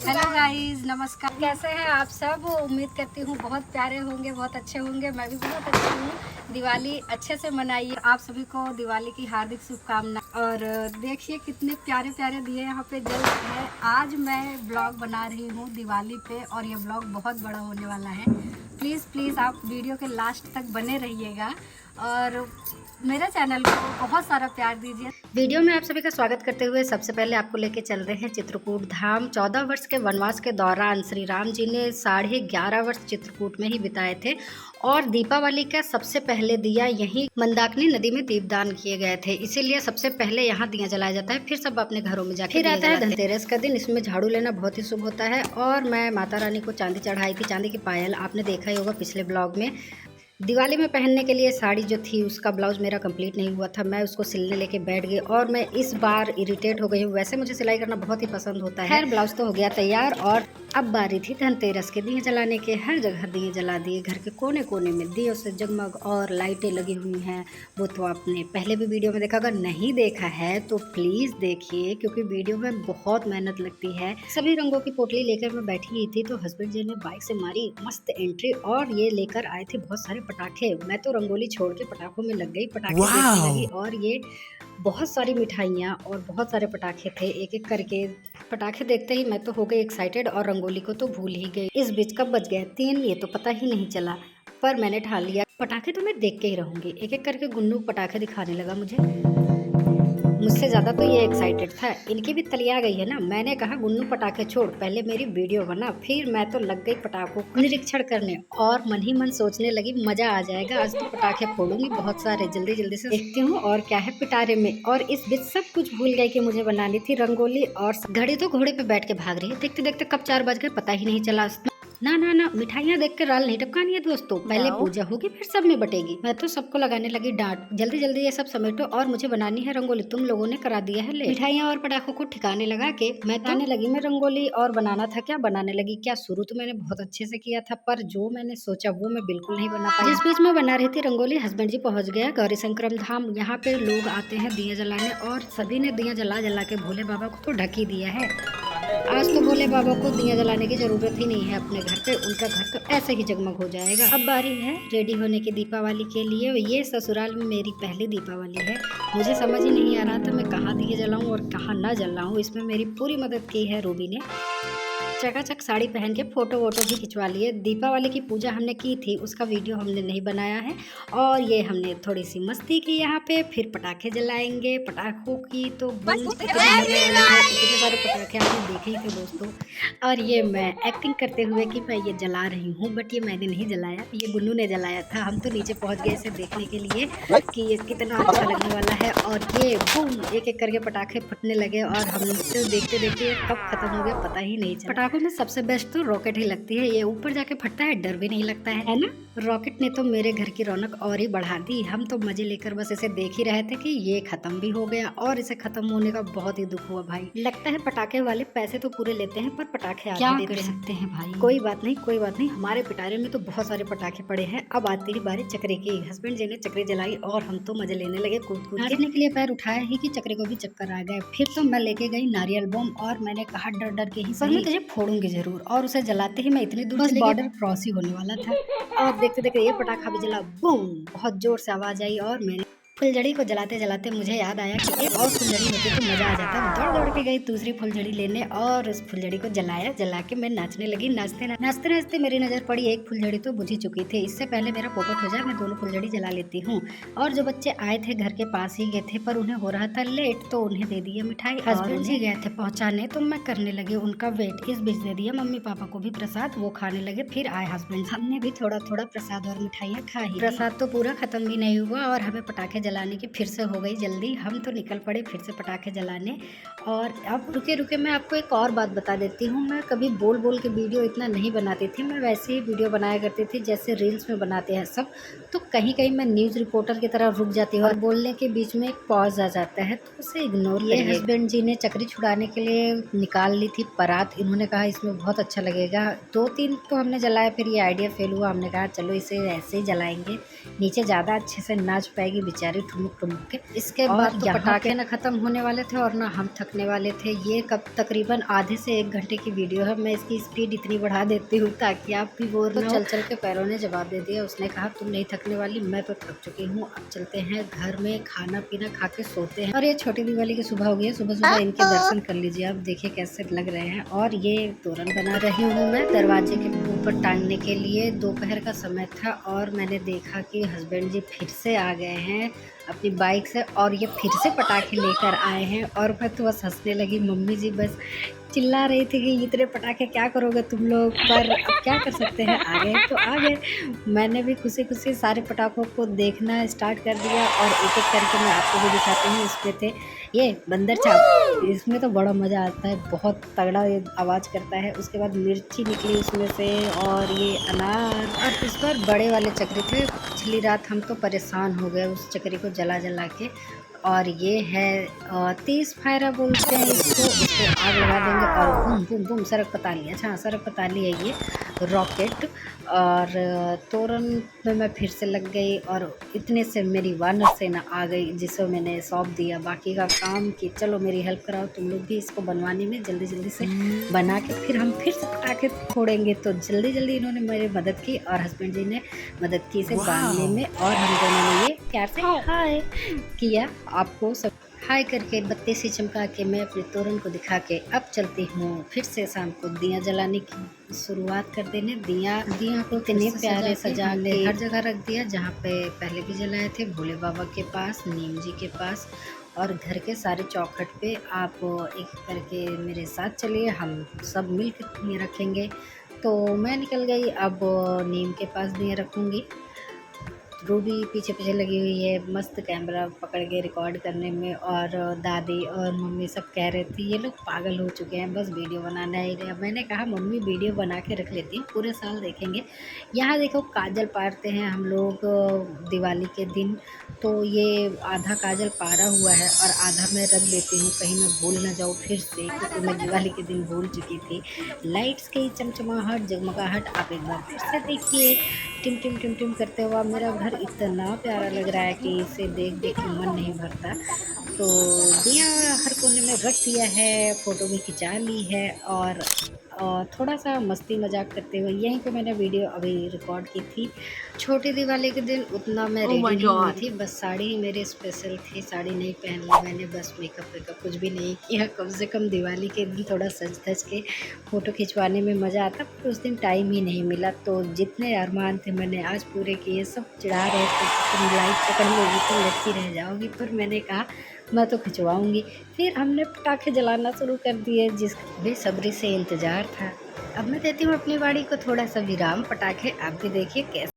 Hello guys, नमस्कार। कैसे हैं आप सब? उम्मीद करती हूँ बहुत प्यारे होंगे, बहुत अच्छे होंगे। मैं भी बहुत अच्छी हूँ। दिवाली अच्छे से मनाइए। आप सभी को दिवाली की हार्दिक शुभकामनाएं। और देखिए कितने प्यारे प्यारे दिए यहाँ पे जल रहे हैं। आज मैं ब्लॉग बना रही हूँ दिवाली पे और ये ब्लॉग बहुत बड़ा होने वाला है। प्लीज़ प्लीज़ आप वीडियो के लास्ट तक बने रहिएगा और मेरे चैनल को बहुत सारा प्यार दीजिए। वीडियो में आप सभी का स्वागत करते हुए सबसे पहले आपको लेके चल रहे हैं चित्रकूट धाम। 14 वर्ष के वनवास के दौरान श्री राम जी ने 11.5 वर्ष चित्रकूट में ही बिताए थे और दीपावली का सबसे पहले दिया यहीं मंदाकिनी नदी में दीपदान किए गए थे। इसीलिए सबसे पहले यहाँ दिया जलाया जाता है, फिर सब अपने घरों में जाकर। फिर आता है धनतेरस का दिन। इसमें झाड़ू लेना बहुत ही शुभ होता है और मैं माता रानी को चांदी चढ़ाई थी, चांदी की पायल। आपने देखा ही होगा पिछले ब्लॉग में। दिवाली में पहनने के लिए साड़ी जो थी उसका ब्लाउज मेरा कंप्लीट नहीं हुआ था। मैं उसको सिलने लेके बैठ गई और मैं इस बार इरिटेट हो गई हूँ। वैसे मुझे सिलाई करना बहुत ही पसंद होता है। खैर ब्लाउज तो हो गया तैयार और अब बारी थी धनतेरस के दिए जलाने के। हर जगह दिए जला दिए, घर के कोने कोने में दियों से जगमग और लाइटें लगी हुई हैं। वो तो आपने पहले भी वीडियो में देखा, अगर नहीं देखा है तो प्लीज देखिए क्योंकि वीडियो में बहुत मेहनत लगती है। सभी रंगों की पोटली लेकर मैं बैठी हुई थी तो हस्बैंड जी ने बाइक से मारी मस्त एंट्री और ये लेकर आए थे बहुत सारे पटाखे। मैं तो रंगोली छोड़ के पटाखों में लग गई, पटाखे देखने लगी। और ये बहुत सारी मिठाइयाँ और बहुत सारे पटाखे थे। एक एक करके पटाखे देखते ही मैं तो हो गई एक्साइटेड और रंगोली को तो भूल ही गई। इस बीच कब बज गए 3 ये तो पता ही नहीं चला, पर मैंने ठान लिया पटाखे तो मैं देख के ही रहूंगी। एक एक करके गुन्नू पटाखे दिखाने लगा मुझे। मुझसे ज़्यादा तो ये एक्साइटेड था। इनकी भी तलिया गई है ना। मैंने कहा गुन्नू पटाखे छोड़, पहले मेरी वीडियो बना। फिर मैं तो लग गई पटाखों का निरीक्षण करने और मन ही मन सोचने लगी मजा आ जाएगा, आज तो पटाखे फोड़ूंगी बहुत सारे। जल्दी जल्दी से देखती हूँ और क्या है पिटारे में। और इस बीच सब कुछ भूल गई कि मुझे बनानी थी रंगोली। और घड़ी तो घोड़े पे बैठ के भाग रही है। देखते देखते कब 4 बज गए पता ही नहीं चला। ना ना ना, मिठाइयाँ देख कर राल नहीं टपकानी है दोस्तों। पहले पूजा होगी फिर सब में बटेगी। मैं तो सबको लगाने लगी डांट, जल्दी जल्दी ये सब समेटो और मुझे बनानी है रंगोली। तुम लोगों ने करा दिया है ले। मिठाइयाँ और पटाखों को ठिकाने लगा के मैं बनाने लगी मैं रंगोली। और बनाना था क्या, बनाने लगी क्या। शुरू तो मैंने बहुत अच्छे से किया था पर जो मैंने सोचा वो मैं बिल्कुल नहीं बना पाई। जिस बीच में बना रही थी रंगोली हस्बैंड जी पहुंच गया गौरी शंकरम धाम। यहाँ पे लोग आते हैं दिया जलाने और सभी ने दिया जला जला के भोले बाबा को तो ढक ही दिया है। आज तो भोले बाबा को दिया जलाने की जरूरत ही नहीं है अपने घर पे, उनका घर तो ऐसे ही जगमग हो जाएगा। अब बारी है रेडी होने की दीपावली के लिए। ये ससुराल में मेरी पहली दीपावली है। मुझे समझ ही नहीं आ रहा था मैं कहाँ दिए जलाऊं और कहाँ ना जलाऊं। इसमें मेरी पूरी मदद की है रूबी ने। चकाचक साड़ी पहन के फोटो वोटो भी खिंचवा लिए। दीपावली की पूजा हमने की थी उसका वीडियो हमने नहीं बनाया है। और ये हमने थोड़ी सी मस्ती की यहाँ पे। फिर पटाखे जलाएंगे। पटाखों की तो कितने सारे पटाखे आपने देखे ही थे दोस्तों। और ये मैं एक्टिंग करते हुए कि मैं ये जला रही हूँ, बट ये मैंने नहीं जलाया, ये गुन्नू ने जलाया था। हम तो नीचे पहुँच गए इसे देखने के लिए कि ये कितना अच्छा लगने वाला है। और ये बूम एक एक करके पटाखे फटने लगे और हम तो देखते देखते कब खत्म हो गया पता ही नहीं चला। पटाखों में सबसे बेस्ट तो रॉकेट ही लगती है। ये ऊपर जाके फटता है, डर भी नहीं लगता है ना। रॉकेट ने तो मेरे घर की रौनक और ही बढ़ा दी। हम तो मजे लेकर बस इसे देख ही रहे थे कि ये खत्म भी हो गया और इसे खत्म होने का बहुत ही दुख हुआ भाई। लगता है पटाखे वाले पैसे तो पूरे लेते हैं पर पटाखे क्या कर सकते हैं भाई। कोई बात नहीं कोई बात नहीं, हमारे पिटारे में तो बहुत सारे पटाखे पड़े हैं। अब आती है बारी चक्रे की। हस्बैंड जी ने चक्री जलाई और हम तो मजे लेने लगे कूद कूद के लिए। पैर उठाया ही कि चक्रे को भी चक्कर आ गए। फिर तो मैं लेके गई नारियल बम और मैंने कहा डर डर के ही सही मैं तुझे फोड़ूंगी जरूर। और उसे जलाते ही मैं इतनी दूर बस बॉर्डर क्रॉस ही होने वाला था। और देखते देखते ये पटाखा भी जला, बूम, बहुत जोर से आवाज आई। और मैंने फुलझड़ी को जलाते जलाते मुझे याद आया कि एक और फुलझड़ी होती तो मजा आ जाता। दौड़ दौड़ के गई दूसरी फुलझड़ी लेने और उस फुलझड़ी को जलाया। जला के मैं नाचने लगी। नाचते नाचते मेरी नजर पड़ी एक फुलझड़ी तो बुझी चुकी थी। इससे पहले मेरा पोपट हो जाए मैं दोनों फुलझड़ी जला लेती हूँ। और जो बच्चे आए थे घर के पास ही गए थे पर उन्हें हो रहा था लेट तो उन्हें दे दिया मिठाई। हस्बैंड जी गए थे पहुँचाने तो मैं करने लगी उनका वेट। इस बीच दे दिया मम्मी पापा को भी प्रसाद, वो खाने लगे। फिर आए हस्बैंड, हमने भी थोड़ा थोड़ा प्रसाद और मिठाइयाँ खाई। प्रसाद तो पूरा खत्म भी नहीं हुआ और हमें पटाखे जलाने की फिर से हो गई जल्दी। हम तो निकल पड़े फिर से पटाखे जलाने। और अब रुके रुके मैं आपको एक और बात बता देती हूँ। मैं कभी बोल बोल के वीडियो इतना नहीं बनाती थी। मैं वैसे ही वीडियो बनाया करती थी जैसे रील्स में बनाते हैं सब। तो कहीं कहीं मैं न्यूज़ रिपोर्टर की तरह रुक जाती हूँ और बोलने के बीच में एक पॉज आ जाता है तो उसे इग्नोर करिए। हस्बैंड जी ने चक्री छुड़ाने के लिए निकाल ली थी परात। इन्होंने कहा इसमें बहुत अच्छा लगेगा। 2-3 तो हमने जलाया फिर ये आइडिया फेल हुआ। हमने कहा चलो इसे ऐसे ही जलाएंगे, नीचे ज़्यादा अच्छे से नाच पाएगी बेचारी। तैयारी ठुमुक ठुमुक के। इसके बाद तो पटाखे ना खत्म होने वाले थे और ना हम थकने वाले थे। ये कब तकरीबन आधे से 1 घंटे की वीडियो है। मैं इसकी स्पीड इतनी बढ़ा देती हूँ ताकि आप भी बोर ना हो। चल चल के पैरों ने जवाब दे दिया। उसने कहा तुम नहीं थकने वाली, मैं तो थक चुकी हूँ, अब चलते हैं घर में, खाना पीना खा के सोते हैं। और ये छोटी दिवाली की सुबह हो गई है। सुबह सुबह इनके दर्शन कर लीजिए आप, देखिए कैसे लग रहे हैं। और ये तोरण बना रही हूँ मैं दरवाजे के ऊपर टांगने के लिए। दोपहर का समय था और मैंने देखा कि हस्बैंड जी फिर से आ गए हैं अपनी बाइक से और ये फिर से पटाखे लेकर आए हैं। और मैं तो बस हंसने लगी। मम्मी जी बस चिल्ला रही थी कि इतने पटाखे क्या करोगे तुम लोग, पर अब क्या कर सकते हैं, आ गए तो आ गए। मैंने भी खुशी खुशी सारे पटाखों को देखना स्टार्ट कर दिया और एक एक करके मैं आपको भी दिखाती हूँ। इसमें थे ये बंदर छाप, इसमें तो बड़ा मज़ा आता है, बहुत तगड़ा ये आवाज़ करता है। उसके बाद मिर्ची निकली उसमें से और ये अनार, और इस बार बड़े वाले चक्री थे। पिछली रात हम तो परेशान हो गए उस चक्री को जला जला के। और ये है 30 फायरा बोलते हैं इसको। इसको आग लगा देंगे और बूम बूम बूम, सरक पताली, अच्छा सरक पताली है ये रॉकेट। और तोरण में मैं फिर से लग गई और इतने से मेरी वानर सेना आ गई जिसे मैंने सौंप दिया बाकी का काम कि चलो मेरी हेल्प कराओ तुम लोग भी इसको बनवाने में, जल्दी जल्दी से बना के फिर हम फिर से पटाखे फोड़ेंगे। तो जल्दी जल्दी इन्होंने मेरी मदद की और हस्बैंड जी ने मदद की इसे बांधने में। और हम दोनों ने ये प्यार से हाय किया। आपको सब हाय करके बत्ती से चमका के मैं अपने तोरण को दिखा के अब चलती हूँ फिर से शाम को दिया जलाने की शुरुआत कर देने। दिया को इतने प्यारे सजा के हर जगह रख दिया जहाँ पे पहले भी जलाए थे, भोले बाबा के पास, नीम जी के पास और घर के सारे चौखट पे। आप एक करके मेरे साथ चलिए, हम सब मिल के रखेंगे। तो मैं निकल गई, अब नीम के पास दिए रखूँगी। रूबी पीछे पीछे लगी हुई है मस्त कैमरा पकड़ के रिकॉर्ड करने में। और दादी और मम्मी सब कह रहे थे ये लोग पागल हो चुके हैं, बस वीडियो बनाना ही रहे। मैंने कहा मम्मी वीडियो बना के रख लेती हूँ, पूरे साल देखेंगे। यहाँ देखो काजल पारते हैं हम लोग दिवाली के दिन। तो ये आधा काजल पारा हुआ है और आधा मैं रख देती हूँ कहीं मैं भूल ना जाऊँ फिर से, क्योंकि मैं दिवाली के दिन भूल चुकी थी। लाइट्स की चमचमाहट जगमगाहट आप एक बार फिर से देखिए, टिम टिम टिम टिम करते हुआ मेरा घर इतना प्यारा लग रहा है कि इसे देख देख के मन नहीं भरता। तो दिया हर कोने में रख दिया है, फ़ोटो भी खिंचा ली है। और थोड़ा सा मस्ती मजाक करते हुए यहीं पे मैंने वीडियो अभी रिकॉर्ड की थी। छोटी दिवाली के दिन उतना मैं रेडी नहीं हुई थी, बस साड़ी ही मेरी स्पेशल थी, साड़ी नहीं पहन ली मैंने, बस मेकअप वेकअप कुछ भी नहीं किया। कम से कम दिवाली के दिन थोड़ा सज धज के फ़ोटो खिंचवाने में मज़ा आता, पर उस दिन टाइम ही नहीं मिला। तो जितने अरमान थे मैंने आज पूरे किए। सब चिढ़ा रहे थे कि तुम लाइट पकड़ लोगी तो लटकी रह जाओगी, पर मैंने कहा मैं तो खिंचवाऊँगी। फिर हमने पटाखे जलाना शुरू कर दिए, जिस बेसब्री से इंतज़ार था। अब मैं देती हूँ अपनी वाड़ी को थोड़ा सा विराम, पटाखे आप भी देखिए कैसे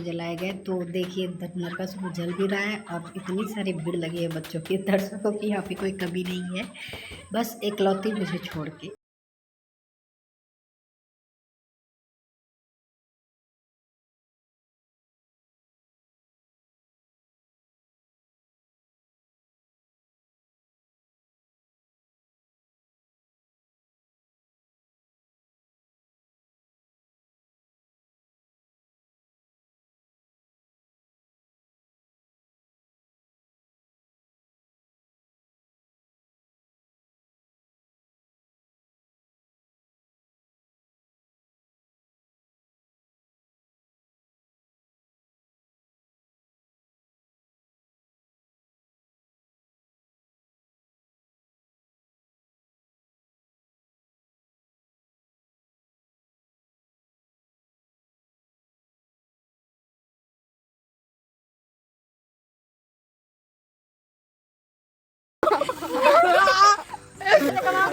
जलाए गए तो देखिए नरका सुबह जल भी रहा है और इतनी सारी भीड़ लगी है बच्चों की, दर्शकों की यहाँ पे कोई कमी नहीं है, बस एकलौती मुझे छोड़ के।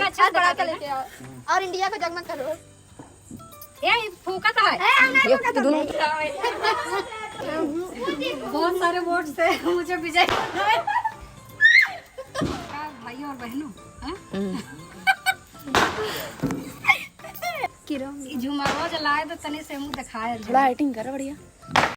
अच्छा बड़ा कर लेके आओ और इंडिया को जगमग करो। ये फूका था बहुत सारे वोट से मुझे विजय भाइयों और बहनों झुमारो जलाए तो तनी से मुंह दिखाए, लाइटिंग कर बढ़िया।